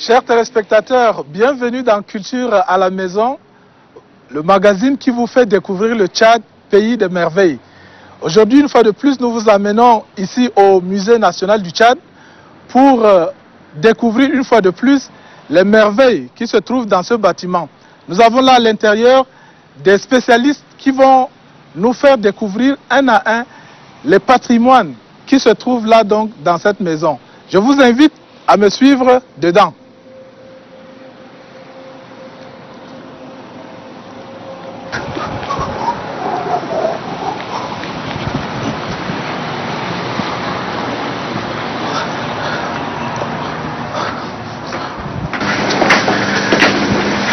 Chers téléspectateurs, bienvenue dans Culture à la maison, le magazine qui vous fait découvrir le Tchad, pays de merveilles. Aujourd'hui, une fois de plus, nous vous amenons ici au Musée national du Tchad pour découvrir une fois de plus les merveilles qui se trouvent dans ce bâtiment. Nous avons là à l'intérieur des spécialistes qui vont nous faire découvrir un à un les patrimoines qui se trouvent là donc dans cette maison. Je vous invite à me suivre dedans.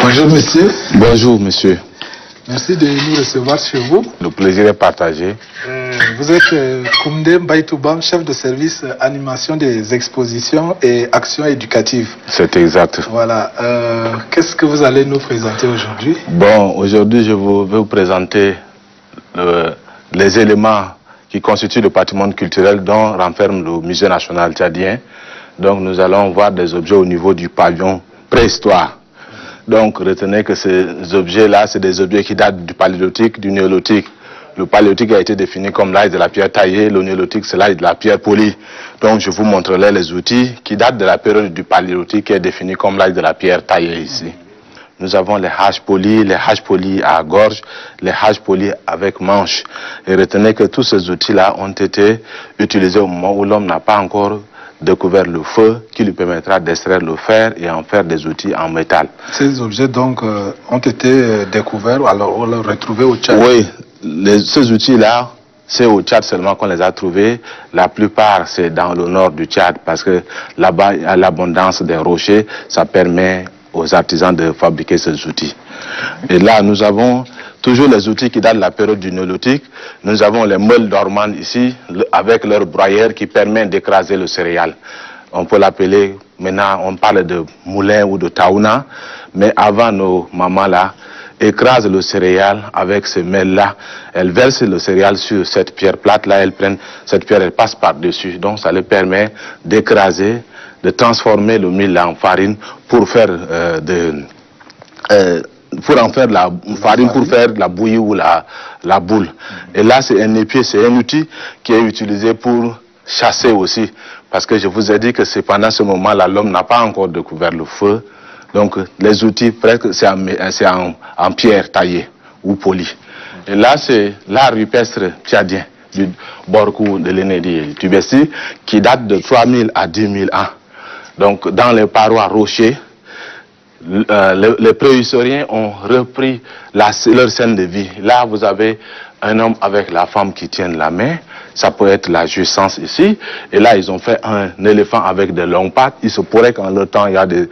Bonjour monsieur. Bonjour monsieur. Merci de nous recevoir chez vous. Le plaisir est partagé. Vous êtes Koundé Mbaïtoubam, chef de service animation des expositions et actions éducatives. C'est exact. Voilà. Qu'est-ce que vous allez nous présenter aujourd'hui? Bon, aujourd'hui je vais vous présenter les éléments qui constituent le patrimoine culturel dont renferme le Musée national tchadien. Donc nous allons voir des objets au niveau du pavillon préhistoire. Donc retenez que ces objets-là, c'est des objets qui datent du paléolithique, du néolithique. Le paléolithique a été défini comme l'âge de la pierre taillée, le néolithique c'est l'âge de la pierre polie. Donc je vous montrerai les outils qui datent de la période du paléolithique qui est défini comme l'âge de la pierre taillée ici. Nous avons les haches polis à gorge, les haches polis avec manche. Et retenez que tous ces outils-là ont été utilisés au moment où l'homme n'a pas encore découvert le feu qui lui permettra d'extraire le fer et en faire des outils en métal. Ces objets donc ont été découverts, alors on les retrouvés au Tchad? Oui, ces outils-là, c'est au Tchad seulement qu'on les a trouvés. La plupart, c'est dans le nord du Tchad parce que là-bas, il y a l'abondance des rochers. Ça permet aux artisans de fabriquer ces outils. Et là, nous avons toujours les outils qui datent de la période du néolithique. Nous avons les meules dormantes ici, avec leur broyeur qui permet d'écraser le céréal. On peut l'appeler, maintenant on parle de moulin ou de taouna, mais avant nos mamans là, écrasent le céréal avec ces mêles-là. Elles versent le céréal sur cette pierre plate-là, elles prennent cette pierre, elles passent par-dessus. Donc ça leur permet d'écraser, de transformer le mil en farine pour faire pour en faire la farine, pour faire la bouillie ou la boule. Et là, c'est un épieu, c'est un outil qui est utilisé pour chasser aussi. Parce que je vous ai dit que c'est pendant ce moment-là, l'homme n'a pas encore découvert le feu. Donc, les outils, presque, c'est en pierre taillée ou polie. Et là, c'est l'art rupestre tchadien du Borkou de l'Enedi Tubesti qui date de 3000 à 10 000 ans. Donc, dans les parois rochers, les préhistoriens ont repris leur scène de vie. Là, vous avez un homme avec la femme qui tiennent la main. Ça peut être la jouissance ici. Et là, ils ont fait un éléphant avec de longues pattes. Il se pourrait qu'en leur temps, il y a des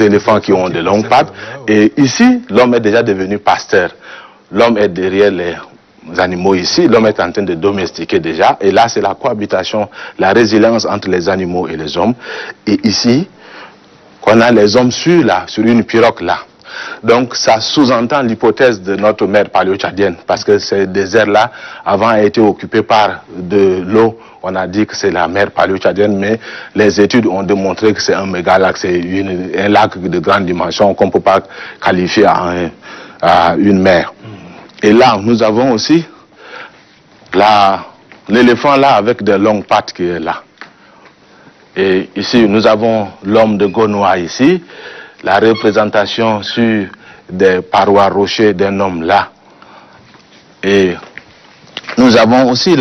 éléphants qui ont de longues pattes. Et ici, l'homme est déjà devenu pasteur. L'homme est derrière les animaux ici. L'homme est en train de domestiquer déjà. Et là, c'est la cohabitation, la résilience entre les animaux et les hommes. Et ici, qu'on a les hommes sur une pirogue là. Donc ça sous-entend l'hypothèse de notre mer paléo-tchadienne, parce que ces déserts-là, avant, a été occupé par de l'eau. On a dit que c'est la mer paléo-tchadienne, mais les études ont démontré que c'est un mégalac, c'est un lac de grande dimension qu'on ne peut pas qualifier à une mer. Et là, nous avons aussi l'éléphant là avec de longues pattes qui est là. Et ici, nous avons l'homme de Gonoa ici, la représentation sur des parois rochers d'un homme là. Et nous avons aussi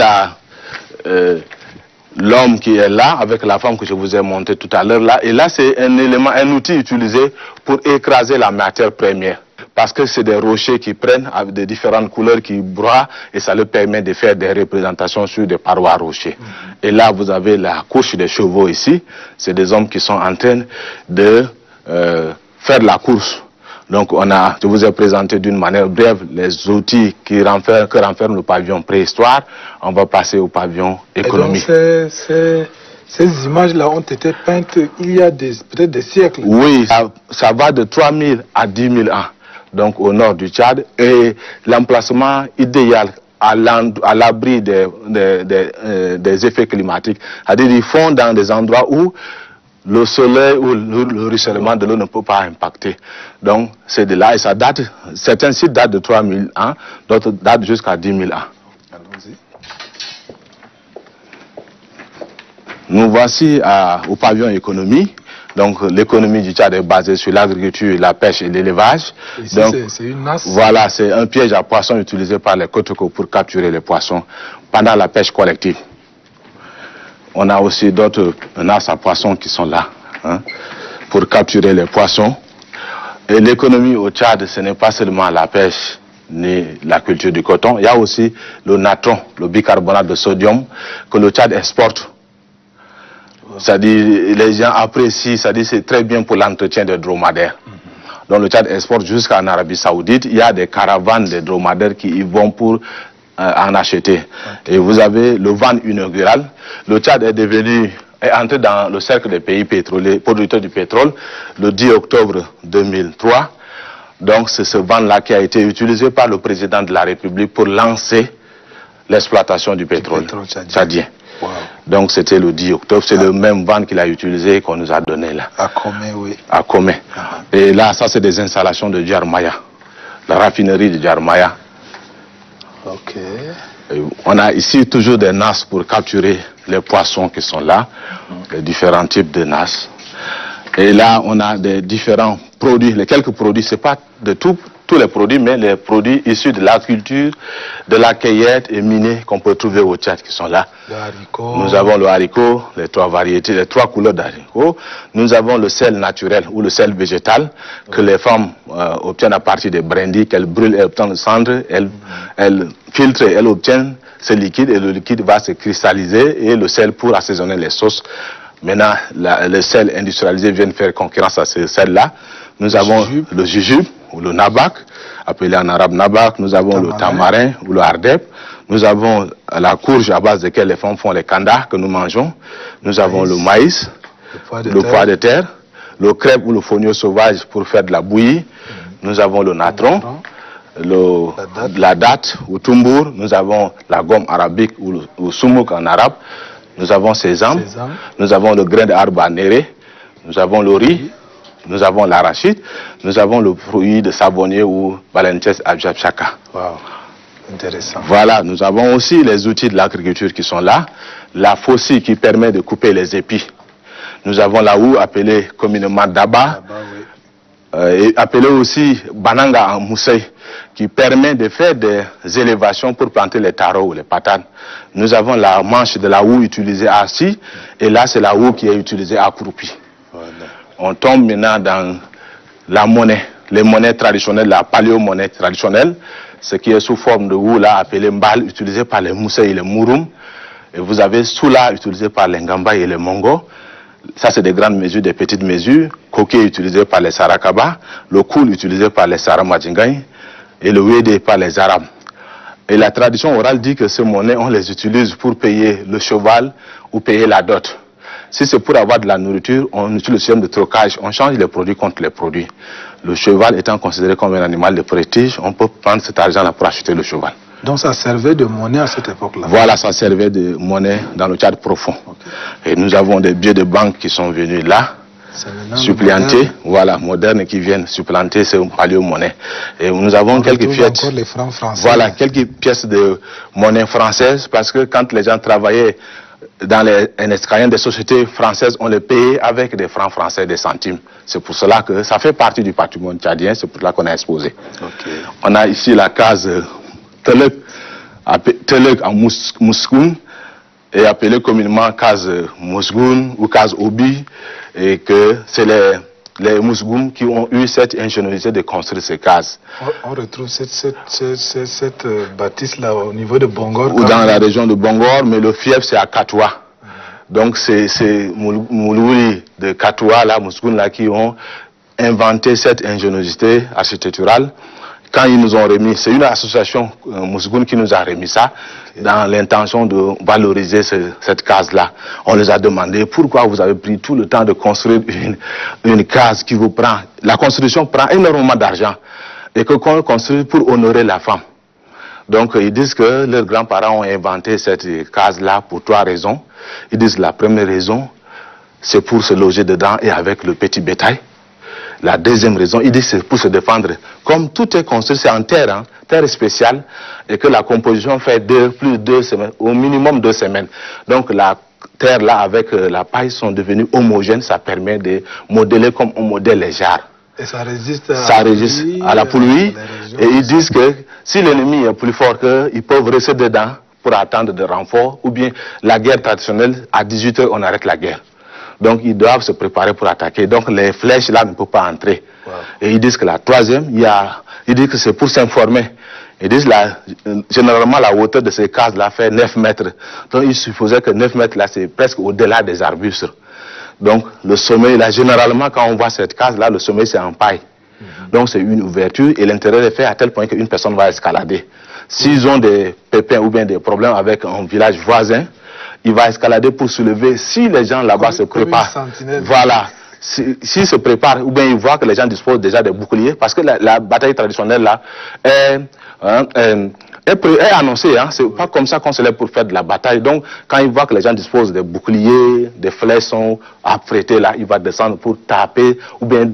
l'homme qui est là, avec la femme que je vous ai montré tout à l'heure là. Et là, c'est un élément, un outil utilisé pour écraser la matière première. Parce que c'est des rochers qui prennent avec de différentes couleurs, qui broient, et ça leur permet de faire des représentations sur des parois rochers. Et là, vous avez la couche des chevaux ici. C'est des hommes qui sont en train de faire la course. Donc, je vous ai présenté d'une manière brève les outils que renferme le pavillon préhistoire. On va passer au pavillon économique. Et donc, ces images-là ont été peintes il y a peut-être des siècles. Oui, ça va de 3000 à 10 000 ans. Donc au nord du Tchad, et l'emplacement idéal à l'abri des effets climatiques. C'est-à-dire qu'ils font dans des endroits où le soleil ou le ruissellement de l'eau ne peut pas impacter. Donc, c'est de là et ça date, certains sites datent de 3000 ans, d'autres datent jusqu'à 10 000 ans. Allons-y. Nous voici au pavillon économie. Donc, l'économie du Tchad est basée sur l'agriculture, la pêche et l'élevage. Ici, c'est une nasse. Voilà, c'est un piège à poissons utilisé par les Kotoko pour capturer les poissons pendant la pêche collective. On a aussi d'autres nasses à poissons qui sont là, hein, pour capturer les poissons. Et l'économie au Tchad, ce n'est pas seulement la pêche ni la culture du coton. Il y a aussi le natron, le bicarbonate de sodium que le Tchad exporte. C'est-à-dire, les gens apprécient, c'est-à-dire c'est très bien pour l'entretien des dromadaires. Donc le Tchad exporte jusqu'en Arabie Saoudite. Il y a des caravanes de dromadaires qui y vont pour en acheter. Et vous avez le van inaugural. Le Tchad est entré dans le cercle des pays pétroliers, producteurs du pétrole, le 10 octobre 2003. Donc c'est ce van-là qui a été utilisé par le président de la République pour lancer l'exploitation du pétrole tchadien. Wow. Donc c'était le 10 octobre, c'est le même van qu'il a utilisé qu'on nous a donné là. À Comé, oui. À Comé. Et là, ça c'est des installations de Djarmaya, la raffinerie de Djarmaya. Ok. Et on a ici toujours des nasses pour capturer les poissons qui sont là, les différents types de nasses. Et là, on a des différents produits, les quelques produits, c'est pas de tous les produits, mais les produits issus de la culture, de la cueillette et minée qu'on peut trouver au Tchad qui sont là. Le haricot. Nous avons le haricot, les trois variétés, les trois couleurs d'haricot. Nous avons le sel naturel ou le sel végétal que les femmes obtiennent à partir des brindilles qu'elles brûlent, elles obtiennent le cendre, elles filtrent et elles obtiennent ce liquide et le liquide va se cristalliser et le sel pour assaisonner les sauces. Maintenant, le sel industrialisé vient faire concurrence à ce sel-là. Nous avons le jujube ou le nabak, appelé en arabe nabak. Nous avons le tamarin ou le hardep. Nous avons la courge à base de laquelle les femmes font les kandas que nous mangeons. Nous avons le maïs, le pois de terre, le crêpe ou le fonio sauvage pour faire de la bouillie. Nous avons le natron, la date ou tumbour. Nous avons la gomme arabique ou le soumouk en arabe. Nous avons sésame, nous avons le grain d'arbre à néré, nous avons le riz, nous avons l'arachide, nous avons le fruit de savonnier ou balenches abjabchaka. Wow, intéressant. Voilà, nous avons aussi les outils de l'agriculture qui sont là, la faucille qui permet de couper les épis. Nous avons la houe appelée communément daba, et appelée aussi bananga en mousseille, qui permet de faire des élévations pour planter les taros ou les patates. Nous avons la manche de la houe utilisée assis, et là c'est la houe qui est utilisée accroupie. Voilà. On tombe maintenant dans la monnaie, les monnaies traditionnelles, la paléo-monnaie traditionnelle, ce qui est sous forme de houe là, appelée mbal, utilisée par les Moussais et les Mouroum. Et vous avez Soula, utilisé par les Ngamba et les Mongo. Ça, c'est des grandes mesures, des petites mesures. Koké, utilisé par les Sarakaba. Le Koul, utilisé par les Saramadjingaï. Et le Wédé par les Arabes. Et la tradition orale dit que ces monnaies, on les utilise pour payer le cheval ou payer la dot. Si c'est pour avoir de la nourriture, on utilise le système de trocage. On change les produits contre les produits. Le cheval étant considéré comme un animal de prestige, on peut prendre cet argent-là pour acheter le cheval. Donc ça servait de monnaie à cette époque-là? Voilà, ça servait de monnaie dans le Tchad profond. Okay. Et nous avons des billets de banque qui sont venus là, supplantés, voilà, modernes, qui viennent supplanter ces paléo-monnaies. Et nous avons quelques pièces, encore les francs français. Voilà, quelques pièces de monnaie française, parce que quand les gens travaillaient dans les escaliers des sociétés françaises, on les payait avec des francs français, des centimes. C'est pour cela que ça fait partie du patrimoine tchadien, c'est pour cela qu'on a exposé. Okay. On a ici la case Telek en Mouskoun, et appelée communément case Mousgoun ou case Obi, et que c'est les Mousgoum qui ont eu cette ingéniosité de construire ces cases. On retrouve cette bâtisse-là au niveau de Bongor? Ou dans la région de Bongor, mais le fief c'est à Katoua. Donc c'est Moulouli de Katoua, là, Mousgoun, là, qui ont inventé cette ingéniosité architecturale. Quand ils nous ont remis, c'est une association Mousgoun qui nous a remis ça, dans l'intention de valoriser cette case-là. On les a demandé pourquoi vous avez pris tout le temps de construire une case qui vous prend. La construction prend énormément d'argent et que qu'on construit pour honorer la femme. Donc ils disent que leurs grands-parents ont inventé cette case-là pour 3 raisons. Ils disent la première raison, c'est pour se loger dedans et avec le petit bétail. La deuxième raison, il dit que c'est pour se défendre. Comme tout est construit, c'est en terre, hein, terre spéciale, et que la composition fait plus de 2 semaines, au minimum 2 semaines. Donc la terre là avec la paille sont devenues homogènes, ça permet de modeler comme on modèle les jarres. Et ça résiste à la pluie. Et ils disent que si l'ennemi est plus fort qu'ils peuvent rester dedans pour attendre des renforts, ou bien la guerre traditionnelle, à 18 h on arrête la guerre. Donc ils doivent se préparer pour attaquer. Donc les flèches là ne peuvent pas entrer. Wow. Et ils disent que la troisième, ils disent que c'est pour s'informer. Ils disent généralement la hauteur de ces cases là fait 9 mètres. Donc ils supposaient que 9 mètres là c'est presque au-delà des arbustes. Donc le sommet là, généralement quand on voit cette case là, le sommet c'est en paille. Donc c'est une ouverture et l'intérieur est fait à tel point qu'une personne va escalader. S'ils ont des pépins ou bien des problèmes avec un village voisin, il va escalader pour soulever. Si les gens là-bas se préparent, voilà, s'ils se préparent ou bien ils voient que les gens disposent déjà des boucliers, parce que la bataille traditionnelle là est annoncée, hein, c'est pas comme ça qu'on se lève pour faire de la bataille. Donc quand il voit que les gens disposent des boucliers, des flèches sont apprêtées là, il va descendre pour taper ou bien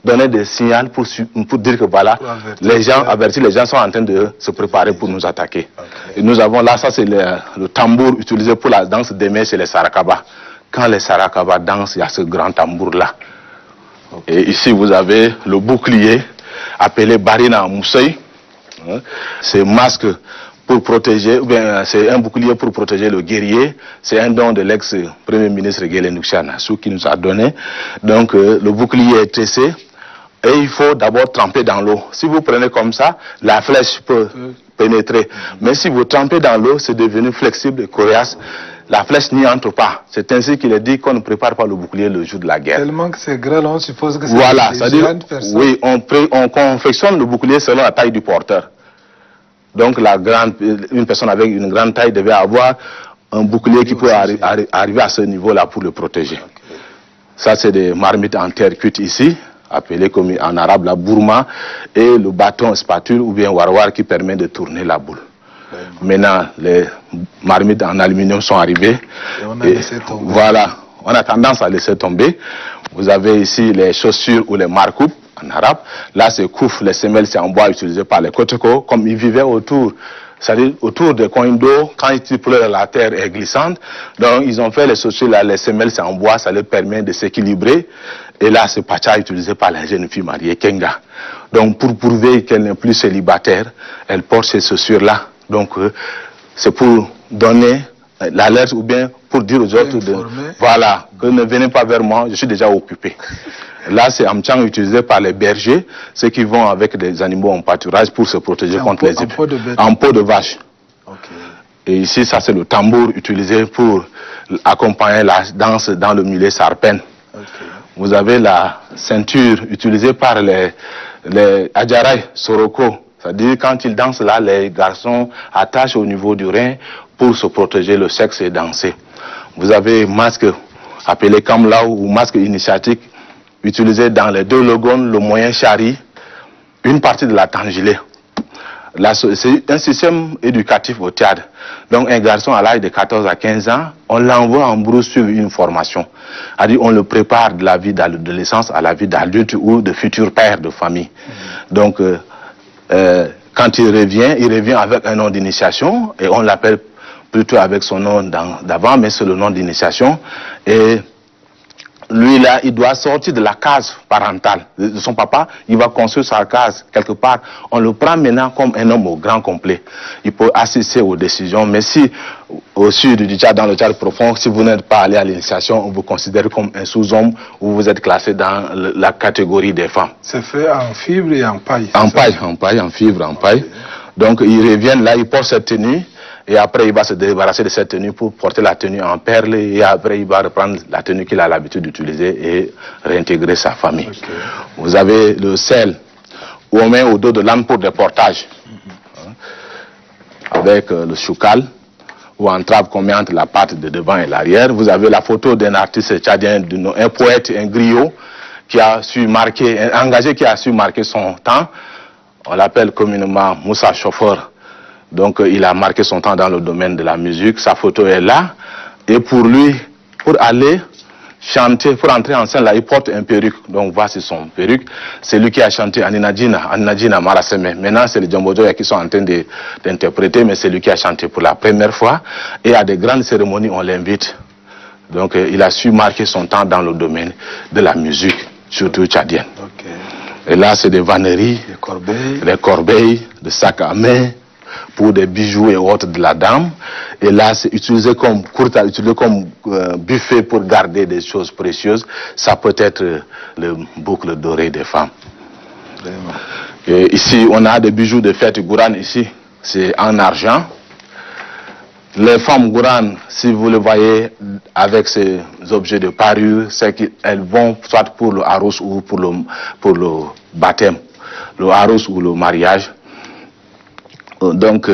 donner des signaux pour dire que voilà, les gens avertis, les gens sont en train de se préparer pour nous attaquer. Okay. Et nous avons là, ça c'est le tambour utilisé pour la danse des mains chez les Sarakaba. Quand les Sarakaba dansent, il y a ce grand tambour là. Okay. Et ici vous avez le bouclier appelé Barina Mousseï. C'est masque pour protéger, ou bien c'est un bouclier pour protéger le guerrier. C'est un don de l'ex-premier ministre Guélé Nuksha-Nassou qui nous a donné. Donc le bouclier est tressé et il faut d'abord tremper dans l'eau. Si vous prenez comme ça, la flèche peut pénétrer. Mais si vous trempez dans l'eau, c'est devenu flexible et coriace. La flèche n'y entre pas. C'est ainsi qu'il est dit qu'on ne prépare pas le bouclier le jour de la guerre. Tellement que c'est grand, on suppose que c'est voilà, c'est-à-dire, oui, on confectionne le bouclier selon la taille du porteur. Donc une personne avec une grande taille devait avoir un bouclier qui peut arriver à ce niveau-là pour le protéger. Okay. Ça, c'est des marmites en terre cuite ici, appelées comme en arabe la bourma, et le bâton spatule ou bien warwar qui permet de tourner la boule. Maintenant, les marmites en aluminium sont arrivées. Et on a laissé tomber. Voilà, on a tendance à laisser tomber. Vous avez ici les chaussures ou les marcoupes en arabe. Là, c'est kouf, les semelles, c'est en bois utilisé par les Kotoko. Comme ils vivaient autour, c'est-à-dire autour des coins d'eau, quand ils pleurent, la terre est glissante. Donc, ils ont fait les chaussures, là, les semelles, c'est en bois, ça leur permet de s'équilibrer. Et là, c'est pacha utilisé par les jeunes filles mariées, Kenga. Donc, pour prouver qu'elle n'est plus célibataire, elle porte ces chaussures-là. Donc, c'est pour donner l'alerte ou bien pour dire aux autres voilà, que ne venez pas vers moi, je suis déjà occupé. Là, c'est Amchang utilisé par les bergers, ceux qui vont avec des animaux en pâturage pour se protéger contre les épées. En peau de vache. Okay. Et ici, ça c'est le tambour utilisé pour accompagner la danse dans le milieu sarpen. Okay. Vous avez la ceinture utilisée par les Adjaray, Soroko. C'est-à-dire quand ils dansent là, les garçons attachent au niveau du rein pour se protéger le sexe et danser. Vous avez masque appelé Kamla ou masque initiatique utilisé dans les deux logones, le moyen chari, une partie de la tangilée. C'est un système éducatif au Tchad. Donc un garçon à l'âge de 14 à 15 ans, on l'envoie en brousse suivre une formation. C'est-à-dire on le prépare de la vie d'adolescence à la vie d'adulte ou de futur père de famille. Donc quand il revient avec un nom d'initiation et on l'appelle plutôt avec son nom d'avant, mais c'est le nom d'initiation. Et lui là, il doit sortir de la case parentale de son papa. Il va construire sa case quelque part. On le prend maintenant comme un homme au grand complet. Il peut assister aux décisions, mais si au sud du Tchad, dans le Tchad profond, si vous n'êtes pas allé à l'initiation, on vous considère comme un sous-homme ou vous êtes classé dans la catégorie des femmes. C'est fait en fibre et en paille. En paille, en fibre, en paille. Donc ils reviennent là, ils portent cette tenue. Et après, il va se débarrasser de cette tenue pour porter la tenue en perles. Et après, il va reprendre la tenue qu'il a l'habitude d'utiliser et réintégrer sa famille. Okay. Vous avez le sel, où on met au dos de l'âne pour des portages. Avec le choukal, ou en trappe qu'on met entre la patte de devant et l'arrière. Vous avez la photo d'un artiste tchadien, un poète, un griot, qui a su marquer, un engagé qui a su marquer son temps. On l'appelle communément Moussa Chauffeur. Donc il a marqué son temps dans le domaine de la musique, sa photo est là. Et pour lui, pour aller chanté, pour entrer en scène, là, il porte un perruque. Donc, voici son perruque. C'est lui qui a chanté Aninadjina Maraseme. Maintenant, c'est les Djambojoya qui sont en train d'interpréter, mais c'est lui qui a chanté pour la première fois. Et à des grandes cérémonies, on l'invite. Donc, il a su marquer son temps dans le domaine de la musique, surtout tchadienne. Okay. Et là, c'est des vanneries, les corbeilles, des sacs à main, pour des bijoux et autres de la dame. Et là, c'est utilisé comme buffet pour garder des choses précieuses. Ça peut être le boucle dorée des femmes. Et ici, on a des bijoux de fête Gourane ici. C'est en argent. Les femmes Gourane, si vous le voyez avec ces objets de parure, c'est qu'elles vont soit pour le harous ou pour le baptême, le harous ou le mariage. Donc,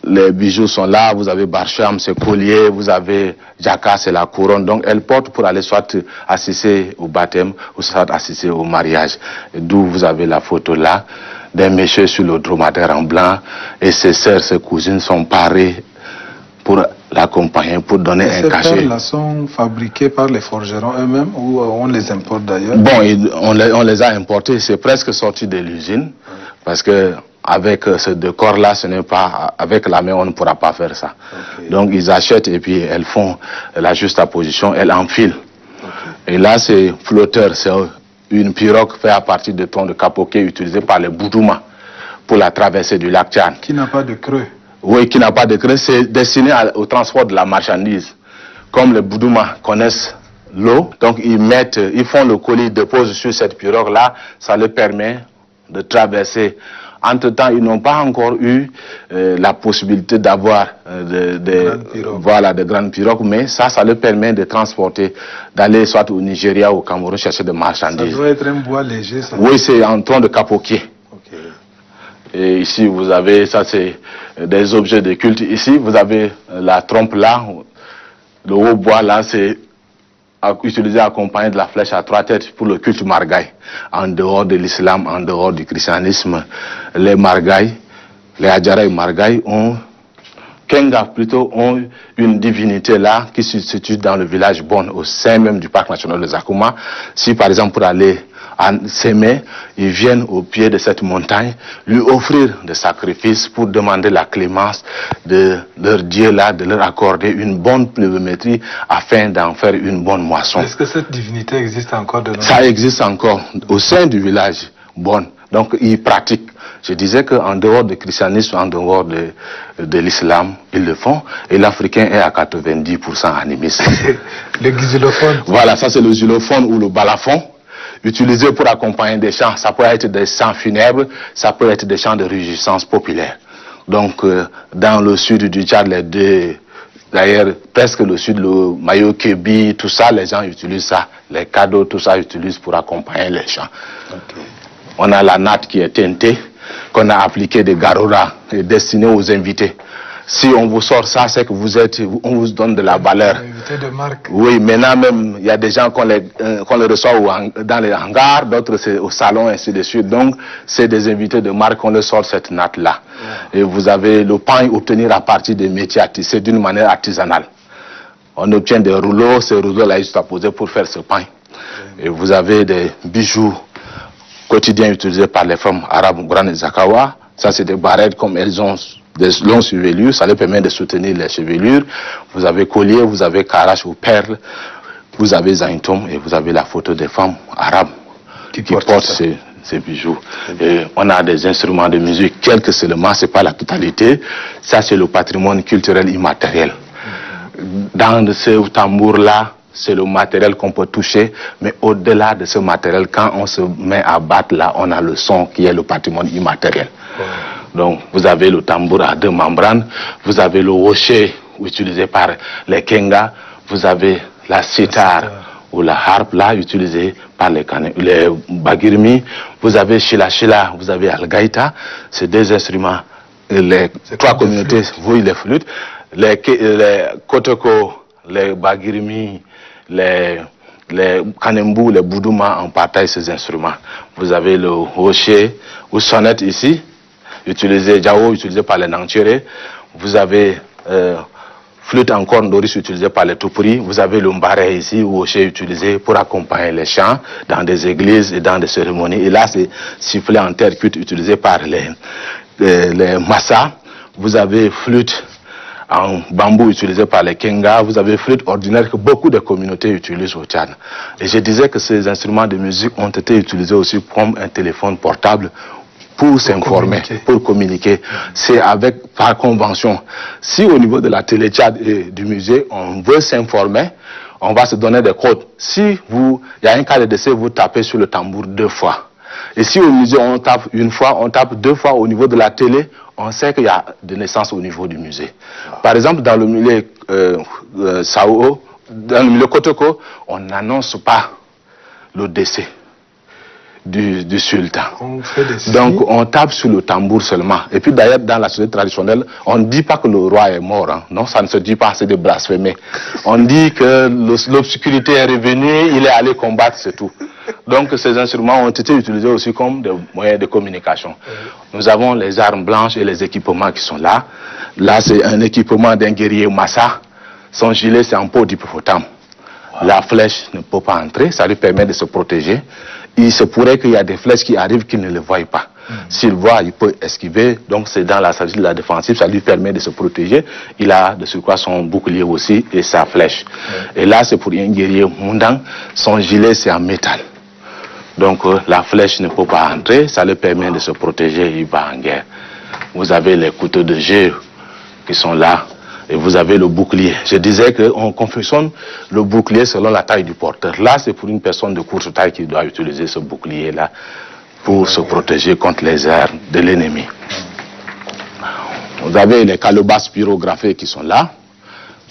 les bijoux sont là, vous avez Barcham, c'est collier, vous avez Jaka, c'est la couronne. Donc, elles portent pour aller soit assister au baptême ou soit assister au mariage. D'où vous avez la photo là, d'un monsieur sur le dromadaire en blanc, et ses sœurs, ses cousines sont parées pour l'accompagner, pour donner un cachet. Ces perles-là sont fabriquées par les forgerons eux-mêmes ou on les importe d'ailleurs? Bon, on les a importés, c'est presque sorti de l'usine, parce que avec ce décor-là, ce n'est pas avec la main, on ne pourra pas faire ça. Okay. Donc ils achètent et puis elles font la juxtaposition, elles enfilent. Okay. Et là, c'est flotteur, c'est une pirogue faite à partir de troncs de capoquet utilisés par les Boudouma pour la traversée du lac Tchad. Qui n'a pas de creux. Oui, qui n'a pas de creux, c'est destiné au transport de la marchandise. Comme les Boudouma connaissent l'eau, donc ils font le colis, ils déposent sur cette pirogue-là, ça leur permet de traverser. Entre-temps, ils n'ont pas encore eu la possibilité d'avoir de grandes pirogues, mais ça leur permet de transporter, d'aller soit au Nigeria ou au Cameroun chercher des marchandises. Ça doit être un bois léger, ça? Oui, c'est en tronc de capoquier. Okay. Et ici, vous avez, ça c'est des objets de culte. Ici, vous avez la trompe là, le haut bois là, c'est utilisé accompagné de la flèche à 3 têtes pour le culte margaï. En dehors de l'islam, en dehors du christianisme, les margaï, les Adjara et margaï ont une divinité là qui se situe dans le village Bon, au sein même du parc national de Zakouma. Si par exemple pour aller s'aimer, ils viennent au pied de cette montagne lui offrir des sacrifices pour demander la clémence de leur Dieu là, de leur accorder une bonne pluviométrie afin d'en faire une bonne moisson. Est-ce que cette divinité existe encore de nos jours? Ça existe encore au sein du village Bon. Donc ils pratiquent. Je disais qu'en dehors du christianisme, en dehors de l'islam, ils le font. Et l'Africain est à 90% animiste. Le xylophone. Voilà, ça c'est le xylophone ou le balafon, utilisé pour accompagner des chants. Ça peut être des chants funèbres, ça peut être des chants de réjouissance populaire. Donc, dans le sud du Tchad, les deux, d'ailleurs, presque le sud, le Mayo Kébi, tout ça, les gens utilisent ça. Les cadeaux, tout ça, utilisent pour accompagner les chants. Okay. On a la natte qui est teintée, qu'on a appliqué des garoras destinés aux invités. Si on vous sort ça, c'est que on vous donne de la valeur. Invité de marque. Oui, maintenant même, il y a des gens qu'on les reçoit dans les hangars, d'autres c'est au salon, ainsi de suite. Donc, c'est des invités de marque, on leur sort cette natte-là. Et vous avez le pain obtenir à partir des métiers tissés d'une manière artisanale. On obtient des rouleaux, ces rouleaux-là, ils sont apposés pour faire ce pain. Et vous avez des bijoux quotidiens utilisés par les femmes arabes, Gourane et Zakawa. Ça, c'est des barrettes comme elles ont des longues chevelures, ça leur permet de soutenir les chevelures. Vous avez collier, vous avez karache ou perles, vous avez zaintom et vous avez la photo des femmes arabes qui portent ces bijoux. Et on a des instruments de musique, quelques seulement, c'est pas la totalité. Ça, c'est le patrimoine culturel immatériel. Dans ce tambour-là, c'est le matériel qu'on peut toucher, mais au-delà de ce matériel, quand on se met à battre là, on a le son qui est le patrimoine immatériel. Donc, vous avez le tambour à 2 membranes, vous avez le rocher utilisé par les Kenga, vous avez la sitar ou la harpe là utilisée par les bagirmi, vous avez shila, vous avez algaïta, ces 2 instruments, les 3 communautés, vous les flûtes, les kotoko, les bagirmi, les kanembu, les boudouma en partagent ces instruments. Vous avez le rocher ou sonnette ici, utilisé par les Nangtchéré. Vous avez flûte en corne d'oris utilisée par les Tupuri. Vous avez le mbaré ici, ou ochet utilisé pour accompagner les chants dans des églises et dans des cérémonies. Et là, c'est sifflet en terre cuite utilisé par les Massa. Vous avez flûte en bambou utilisé par les Kenga. Vous avez flûte ordinaire que beaucoup de communautés utilisent au Tchad. Et je disais que ces instruments de musique ont été utilisés aussi comme un téléphone portable pour s'informer, pour communiquer. C'est par convention. Si au niveau de la télé Tchad et du musée, on veut s'informer, on va se donner des codes. Si il y a un cas de décès, vous tapez sur le tambour 2 fois. Et si au musée, on tape 1 fois, on tape 2 fois. Au niveau de la télé, on sait qu'il y a des naissances au niveau du musée. Par exemple, dans le milieu Sao, dans le milieu Kotoko, on n'annonce pas le décès du sultan. Donc on tape sur le tambour seulement. Et puis d'ailleurs dans la société traditionnelle, on ne dit pas que le roi est mort. Hein. Non, ça ne se dit pas, c'est de blasphémer. On dit que l'obscurité est revenue, il est allé combattre, c'est tout. Donc ces instruments ont été utilisés aussi comme des moyens de communication. Nous avons les armes blanches et les équipements qui sont là. Là c'est un équipement d'un guerrier Massa. Son gilet c'est en peau d'hippopotame. La flèche ne peut pas entrer, ça lui permet de se protéger. Il se pourrait qu'il y a des flèches qui arrivent qu'il ne le voient pas. S'il voit, il peut esquiver. Donc c'est dans la stratégie de la défensive, ça lui permet de se protéger. Il a de surcroît son bouclier aussi et sa flèche. Et là c'est pour un guerrier Mundang, son gilet c'est en métal. Donc la flèche ne peut pas entrer, ça lui permet de se protéger, il va en guerre. Vous avez les couteaux de jet qui sont là. Et vous avez le bouclier. Je disais qu'on confectionne le bouclier selon la taille du porteur. Là, c'est pour une personne de courte taille qui doit utiliser ce bouclier-là pour se protéger contre les armes de l'ennemi. Vous avez les calebasses pyrographées qui sont là,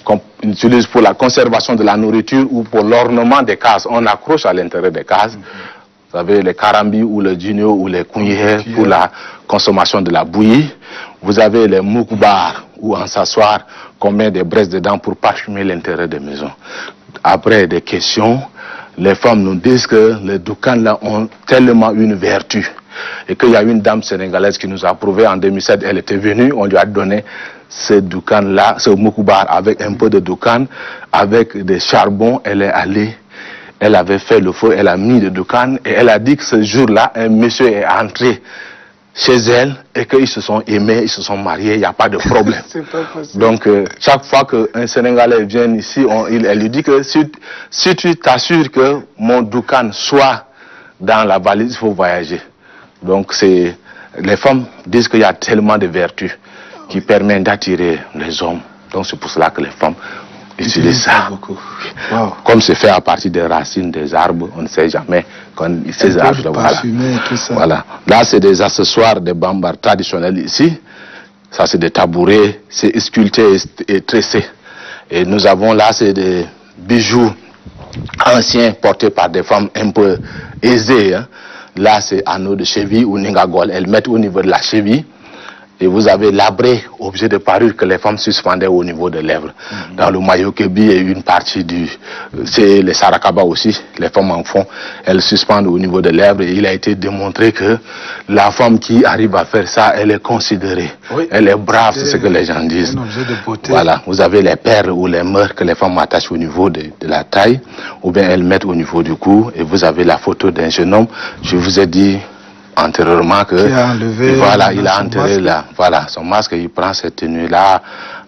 qu'on utilise pour la conservation de la nourriture ou pour l'ornement des cases. On accroche à l'intérieur des cases. Vous avez les karambi ou le djinyo ou les kounye pour la consommation de la bouillie. Vous avez les moukbar ou en s'asseoir qu'on met des braises dedans pour parfumer l'intérieur des maisons. Après des questions, les femmes nous disent que les doukans là ont tellement une vertu et qu'il y a une dame sénégalaise qui nous a prouvé en 2007, elle était venue, on lui a donné ce doukan là, ce moukbar avec un peu de doukan, avec des charbons, elle est allée. Elle avait fait le feu, elle a mis le doukan et elle a dit que ce jour-là, un monsieur est entré chez elle et qu'ils se sont aimés, ils se sont mariés, il n'y a pas de problème. Donc, chaque fois qu'un Sénégalais vient ici, elle lui dit que si tu t'assures que mon doukan soit dans la valise, il faut voyager. Donc, les femmes disent qu'il y a tellement de vertus qui permettent d'attirer les hommes. Donc, c'est pour cela que les femmes utilisent ça. Wow. Comme c'est fait à partir des racines des arbres, on ne sait jamais quand ces arbres. Voilà. Là, c'est des accessoires de bambars traditionnels ici. Ça, c'est des tabourets, c'est sculpté et tressé. Et nous avons là, c'est des bijoux anciens portés par des femmes un peu aisées. Hein. Là, c'est anneaux de cheville ou ningagol. Elles mettent au niveau de la cheville. Et vous avez l'abré, objet de parure que les femmes suspendaient au niveau des lèvres. Dans le Mayo-Kebi et une partie c'est les Sarakaba aussi, les femmes en font, elles suspendent au niveau des lèvres et il a été démontré que la femme qui arrive à faire ça, elle est considérée. Oui. Elle est brave, c'est ce que les gens disent. Un objet de beauté. Voilà, vous avez les perles ou les mœurs que les femmes attachent au niveau de la taille, ou bien elles mettent au niveau du cou, et vous avez la photo d'un jeune homme, je vous ai dit antérieurement que voilà, il a enterré là, voilà, son masque, il prend cette tenue là,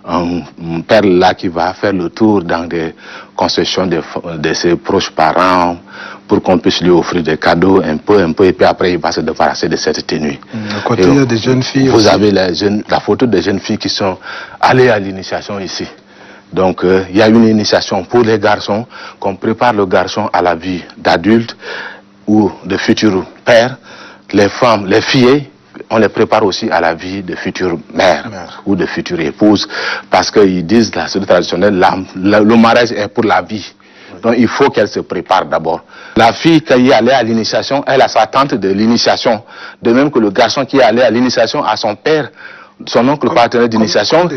un père là qui va faire le tour dans des concessions de ses proches parents pour qu'on puisse lui offrir des cadeaux un peu, et puis après il va se débarrasser de cette tenue. À côté, il y a des jeunes filles. Vous avez la photo des jeunes filles qui sont allées à l'initiation ici. Donc il y a une initiation pour les garçons, qu'on prépare le garçon à la vie d'adulte ou de futur père. Les femmes, les filles, on les prépare aussi à la vie de futures mères ou de futures épouses, parce qu'ils disent, la société traditionnelle, le mariage est pour la vie. Donc il faut qu'elle se prépare d'abord. La fille qui est allée à l'initiation, elle a sa tante de l'initiation. De même que le garçon qui est allé à l'initiation a son père, son oncle partenaire d'initiation,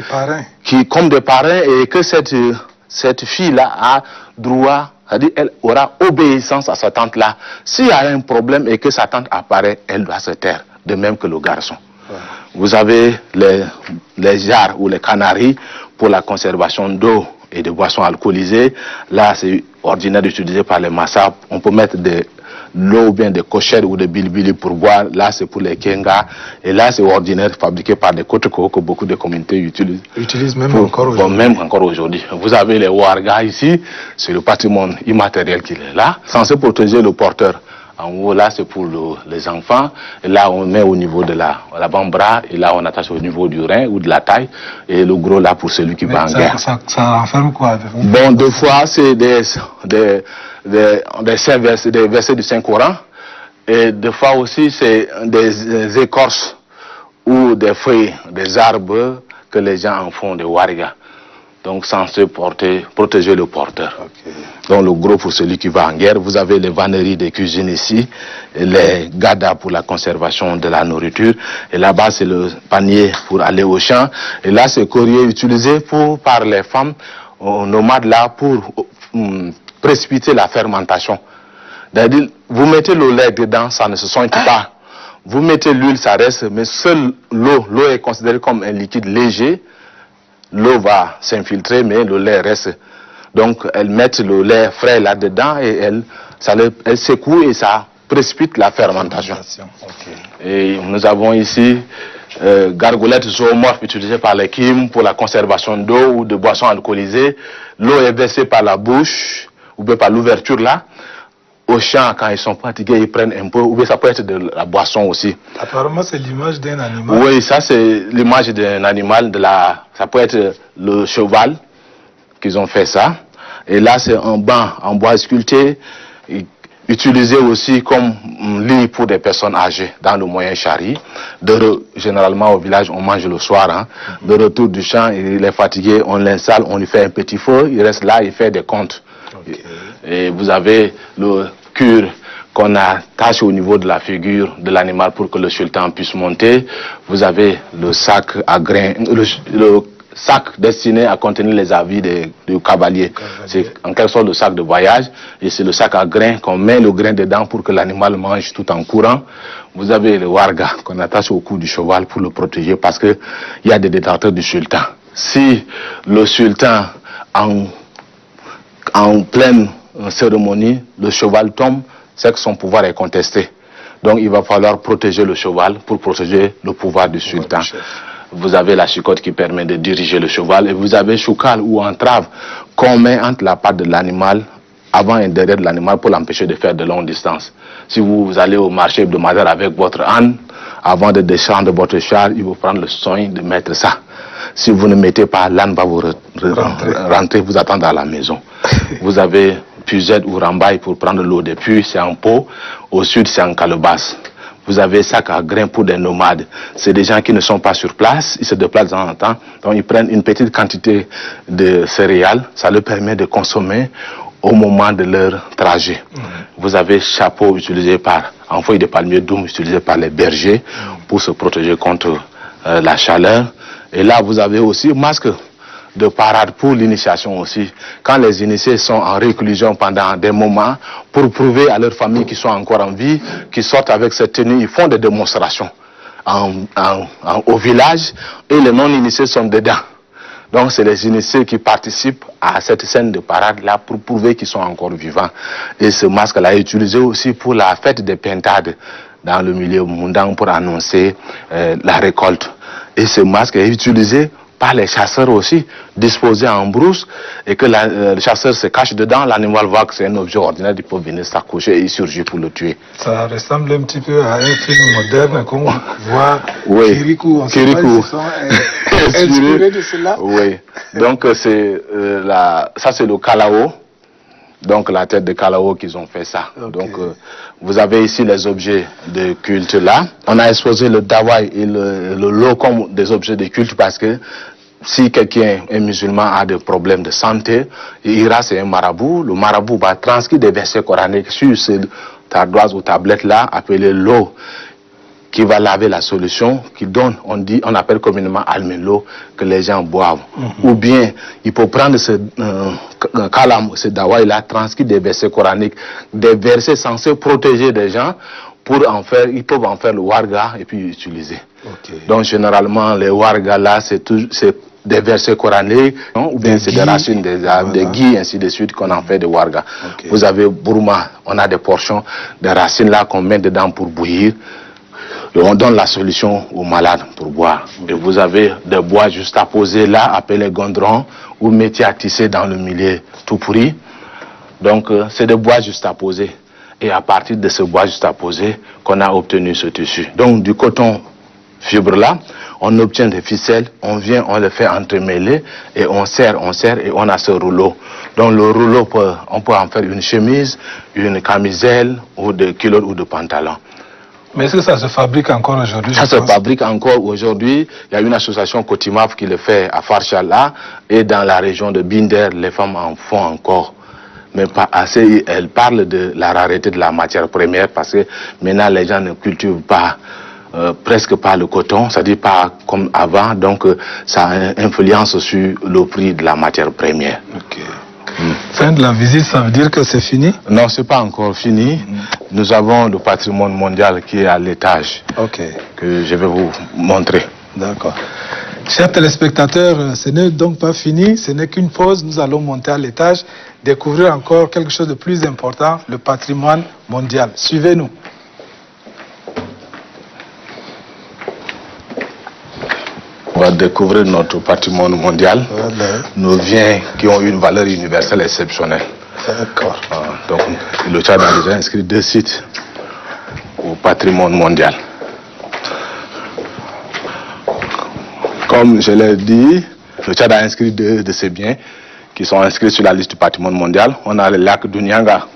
comme des parrains, et que cette fille-là a droit. C'est-à-dire elle aura obéissance à sa tante-là. S'il y a un problème et que sa tante apparaît, elle doit se taire, de même que le garçon. Ouais. Vous avez les jarres ou les canaries pour la conservation d'eau et de boissons alcoolisées. Là, c'est ordinaire d'utiliser par les massas. On peut mettre de l'eau ou bien des cochettes ou des bilibili pour boire. Là, c'est pour les kengas. Et là, c'est ordinaire fabriqué par des kotoko que beaucoup de communautés utilisent. Utilisent même encore aujourd'hui. Même encore aujourd'hui. Vous avez les wargas ici. C'est le patrimoine immatériel qui est là, censé protéger le porteur. En haut, là, c'est pour les enfants. Et là, on met au niveau de l'avant-bras. Et là, on attache au niveau du rein ou de la taille. Et le gros, là, pour celui qui va en guerre. Ça renferme quoi? Bon, deux fois, c'est des versets du Saint-Coran. Et deux fois aussi, c'est des écorces ou des feuilles, des arbres que les gens en font des warigas. Donc, censé protéger le porteur. Okay. Donc, le gros pour celui qui va en guerre. Vous avez les vanneries de cuisine ici, les gadas pour la conservation de la nourriture. Et là-bas, c'est le panier pour aller au champ. Et là, c'est le courrier utilisé par les femmes nomades là pour précipiter la fermentation. C'est-à-dire, vous mettez le lait dedans, ça ne se sent pas. Vous mettez l'huile, ça reste, mais seule l'eau est considérée comme un liquide léger. L'eau va s'infiltrer, mais le lait reste. Donc, elles mettent le lait frais là-dedans et elles secouent et ça précipite la fermentation. Okay. Et nous avons ici gargoulettes zoomorphes utilisées par les Kim pour la conservation d'eau ou de boissons alcoolisées. L'eau est versée par la bouche ou bien par l'ouverture là. Au champ, quand ils sont fatigués, ils prennent un peu, ou bien ça peut être de la boisson aussi. Apparemment, c'est l'image d'un animal. Oui, ça c'est l'image d'un animal, ça peut être le cheval qu'ils ont fait ça. Et là, c'est un banc en bois sculpté, utilisé aussi comme lit pour des personnes âgées dans le moyen Chari. Généralement, au village, on mange le soir. Hein. De retour du champ, il est fatigué, on l'installe, on lui fait un petit feu, il reste là, il fait des comptes. Okay. Et vous avez le cure qu'on attache au niveau de la figure de l'animal pour que le sultan puisse monter. Vous avez le sac à grains, le sac destiné à contenir les habits du cavalier. C'est en quelque sorte le sac de voyage. Et c'est le sac à grains qu'on met le grain dedans pour que l'animal mange tout en courant. Vous avez le warga qu'on attache au cou du cheval pour le protéger parce qu'il y a des détenteurs du sultan. Si le sultan en pleine cérémonie, le cheval tombe, c'est que son pouvoir est contesté. Donc il va falloir protéger le cheval pour protéger le pouvoir du sultan. Vous avez la chicotte qui permet de diriger le cheval et vous avez choukal ou entrave qu'on met entre la patte de l'animal avant et derrière de l'animal pour l'empêcher de faire de longues distances. Si vous allez au marché hebdomadaire avec votre âne, avant de descendre votre char, il faut prendre le soin de mettre ça. Si vous ne mettez pas, l'âne va vous rentrer, vous attendre à la maison. Vous avez puisette ou rambaille pour prendre l'eau des puits, c'est en pot. Au sud, c'est en calebasse. Vous avez sac à grains pour des nomades. C'est des gens qui ne sont pas sur place, ils se déplacent de temps en temps. Donc ils prennent une petite quantité de céréales, ça leur permet de consommer au moment de leur trajet. Vous avez chapeau utilisé en feuilles de palmier doum utilisé par les bergers pour se protéger contre la chaleur. Et là, vous avez aussi masque de parade pour l'initiation aussi. Quand les initiés sont en réclusion pendant des moments, pour prouver à leurs familles qui sont encore en vie, qu'ils sortent avec cette tenue, ils font des démonstrations au village et les non-initiés sont dedans. Donc c'est les initiés qui participent à cette scène de parade-là pour prouver qu'ils sont encore vivants. Et ce masque-là est utilisé aussi pour la fête des pintades dans le milieu mundang pour annoncer la récolte. Et ce masque est utilisé par les chasseurs aussi, disposés en brousse, et que le chasseur se cache dedans, l'animal voit que c'est un objet ordinaire, il peut venir s'accrocher et il surgit pour le tuer. Ça ressemble un petit peu à un film moderne, comme on voit Kirikou, on sait pas s'ils sont inspirés de cela. Oui, donc ça c'est le Kalao, donc la tête de Kalao qu'ils ont fait ça. Okay. Donc vous avez ici les objets de culte là. On a exposé le dawai et le lot comme des objets de culte parce que si quelqu'un est musulman a des problèmes de santé, il ira c'est un marabout. Le marabout va transcrire des versets coraniques sur cette ardoise ou tablette là, appelée l'eau, qui va laver la solution, qui donne, on appelle communément almelo, que les gens boivent. Ou bien, il peut prendre ce kalam, ce dawai-là, transcrire des versets coraniques, des versets censés protéger des gens, pour en faire, ils peuvent en faire le warga et puis l'utiliser. Okay. Donc, généralement, les wargas là, c'est des versets coraniques, ou bien c'est des racines des arbres, des gui, ainsi de suite, qu'on en fait de warga. Vous avez Burma, on a des portions, des racines là qu'on met dedans pour bouillir. Et on donne la solution aux malades pour boire. Et vous avez des bois juste à poser là, appelés gondrons, ou métier à tisser dans le milieu tout pourri. Donc c'est des bois juste à poser. Et à partir de ce bois juste à poser, qu'on a obtenu ce tissu. Donc du coton fibre là, on obtient des ficelles, on vient, on le fait entremêler, et on serre, et on a ce rouleau. Donc le rouleau, on peut en faire une chemise, une camisole, ou de culotte ou de pantalon. Mais est-ce que ça se fabrique encore aujourd'hui? Ça se fabrique encore aujourd'hui. Il y a une association Cotimaf qui le fait à Farchala, et dans la région de Binder, les femmes en font encore. Mais pas assez. Elles parlent de la rareté de la matière première parce que maintenant les gens ne cultivent pas, presque pas le coton, c'est-à-dire pas comme avant. Donc ça influence sur le prix de la matière première. Fin de la visite, ça veut dire que c'est fini? Non, c'est pas encore fini. Nous avons le patrimoine mondial qui est à l'étage, que je vais vous montrer. D'accord. Chers téléspectateurs, ce n'est donc pas fini, ce n'est qu'une pause. Nous allons monter à l'étage, découvrir encore quelque chose de plus important, le patrimoine mondial. Suivez-nous. On va découvrir notre patrimoine mondial, nos biens qui ont une valeur universelle exceptionnelle. D'accord. Donc le Tchad a déjà inscrit 2 sites au patrimoine mondial. Comme je l'ai dit, le Tchad a inscrit 2 de ces biens qui sont inscrits sur la liste du patrimoine mondial. On a le lac d'Unyanga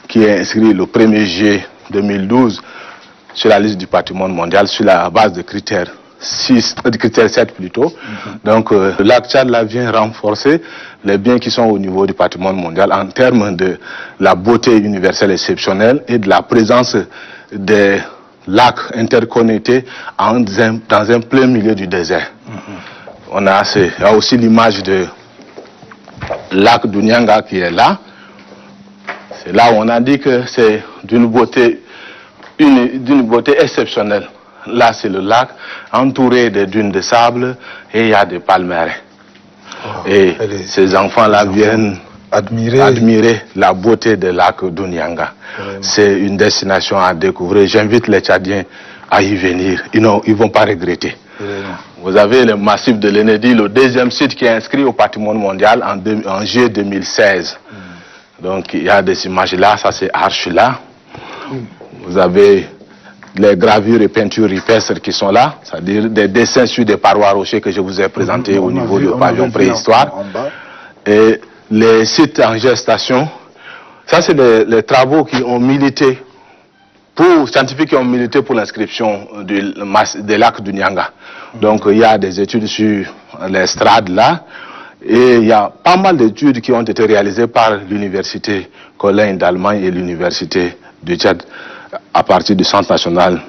qui est inscrit le 1er juillet 2012 sur la liste du patrimoine mondial sur la base de critères 7 plutôt. Donc le lac Tchad là vient renforcer les biens qui sont au niveau du patrimoine mondial en termes de la beauté universelle exceptionnelle et de la présence des lacs interconnectés dans un plein milieu du désert. On a il y a aussi l'image de lac d'Unyanga qui est là. C'est là où on a dit que c'est d'une beauté exceptionnelle. Là, c'est le lac entouré de dunes de sable et il y a des palmeraies. Et ces enfants-là viennent admirer la beauté du lac d'Unyanga. C'est une destination à découvrir. J'invite les Tchadiens à y venir. Ils ne vont pas regretter. Vous avez le massif de l'Enedi, le 2e site qui est inscrit au patrimoine mondial en juillet 2016. Donc il y a des images là, ça c'est Arche là. Vous avez les gravures et peintures rupestres qui sont là, c'est-à-dire des dessins sur des parois rochers que je vous ai présentés au niveau du pavillon préhistoire. Et les sites en gestation, ça c'est les travaux qui ont milité, scientifiques qui ont milité pour l'inscription des lacs du Nyanga. Donc il y a des études sur les strades là, et il y a pas mal d'études qui ont été réalisées par l'université Cologne d'Allemagne et l'université du Tchad, à partir du Centre national.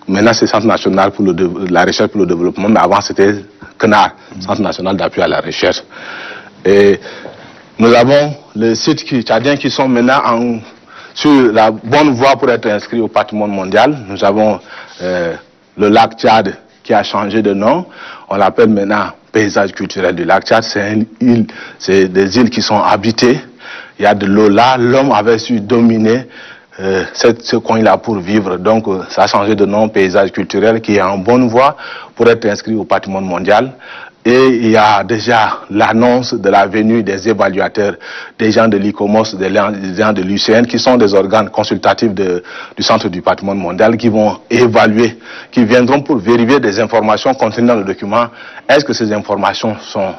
Maintenant, c'est Centre national pour la recherche pour le développement, mais avant, c'était CNAR, Centre national d'appui à la recherche. Et nous avons les sites tchadiens qui sont maintenant sur la bonne voie pour être inscrits au patrimoine mondial. Nous avons le lac Tchad qui a changé de nom. On l'appelle maintenant paysage culturel du lac Tchad. C'est des îles qui sont habitées. Il y a de l'eau là. L'homme avait su dominer ce coin-là pour vivre. Donc ça a changé de nom, paysage culturel, qui est en bonne voie pour être inscrit au patrimoine mondial. Et il y a déjà l'annonce de la venue des évaluateurs, des gens de l'ICOMOS, des gens de l'UCN, qui sont des organes consultatifs du Centre du patrimoine mondial, qui vont évaluer, qui viendront pour vérifier des informations contenues dans le document. Est-ce que ces informations sont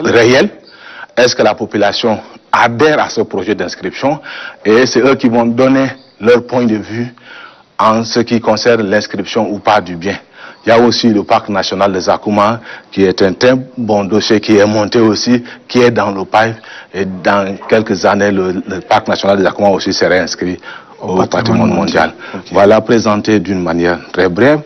réelles? Est-ce que la population adhère à ce projet d'inscription? Et c'est eux qui vont donner leur point de vue en ce qui concerne l'inscription ou pas du bien. Il y a aussi le parc national de Zakouma qui est un très bon dossier qui est monté aussi, qui est dans le pipe. Et dans quelques années, le parc national de Zakouma aussi sera inscrit au patrimoine mondial. Voilà présenté d'une manière très brève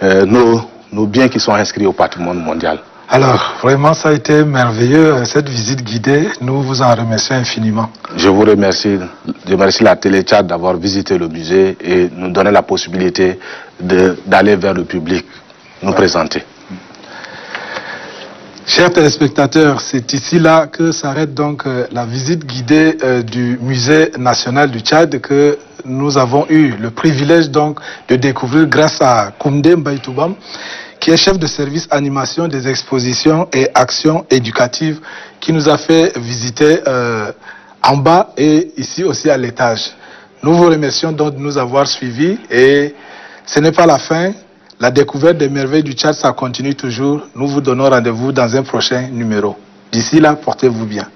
nos biens qui sont inscrits au patrimoine mondial. Alors, vraiment, ça a été merveilleux, cette visite guidée. Nous vous en remercions infiniment. Je vous remercie. Je remercie la Télé Tchad d'avoir visité le musée et nous donner la possibilité d'aller vers le public, nous présenter. Chers téléspectateurs, c'est ici là que s'arrête donc la visite guidée du Musée national du Tchad que nous avons eu le privilège donc de découvrir grâce à Koundé Mbaïtoubam, qui est chef de service animation des expositions et actions éducatives, qui nous a fait visiter en bas et ici aussi à l'étage. Nous vous remercions donc de nous avoir suivis et ce n'est pas la fin. La découverte des merveilles du Tchad, ça continue toujours. Nous vous donnons rendez-vous dans un prochain numéro. D'ici là, portez-vous bien.